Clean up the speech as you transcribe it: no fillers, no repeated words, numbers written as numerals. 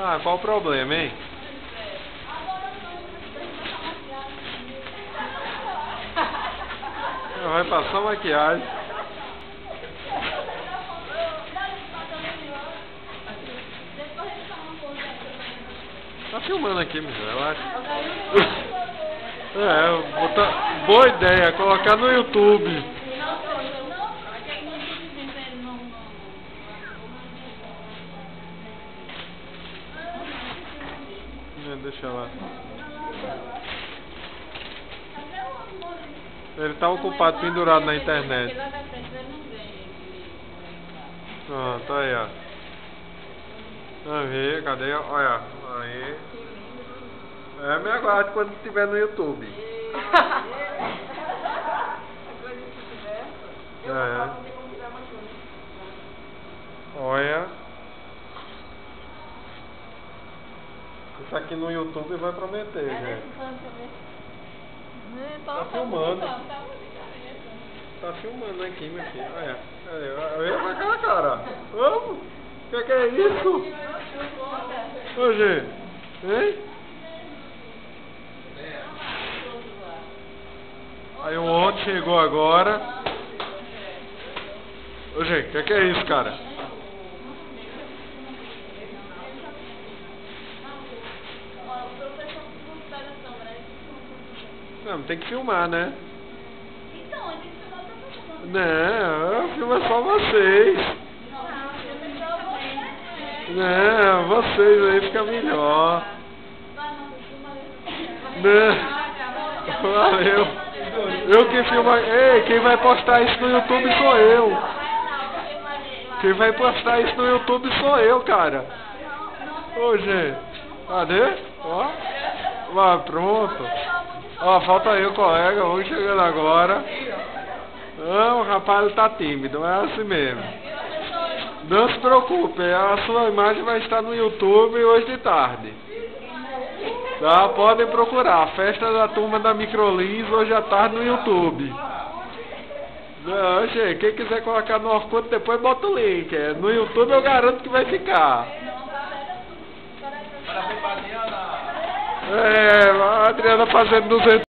Ah, qual o problema, hein? Vai passar maquiagem. Tá filmando aqui, meu, relaxa. Boa ideia, colocar no YouTube. Deixa lá. Ele tá ocupado, pendurado na internet. Pronto, aí, ó. Aí, cadê? Olha, aí. Me aguarde quando estiver no YouTube. Olha. Isso aqui no YouTube vai prometer, gente. Tá filmando. Tá filmando aqui, meu filho. Olha. Olha pra aquela cara. Vamos. O que é isso? Ô, gente. Hein? Aí o outro chegou agora. Ô, gente, o que é isso, cara? Não, tem que filmar, né? Então, tem que filmar pra todo mundo. Não, filma só vocês. Não, vocês aí fica melhor. Não, valeu. Eu que filmo. Ei, quem vai postar isso no YouTube sou eu. Quem vai postar isso no YouTube sou eu, cara. Ô, gente. Cadê? Ó. Vai, pronto. Ó, falta eu, colega, vamos chegando agora. Não, o rapaz tá tímido, é assim mesmo. Não se preocupe, a sua imagem vai estar no YouTube hoje de tarde. Tá? Podem procurar, Festa da Turma da Microlins hoje à tarde no YouTube. Não, gente, quem quiser colocar no Orkut depois bota o link. No YouTube eu garanto que vai ficar. A Adriana fazendo 200.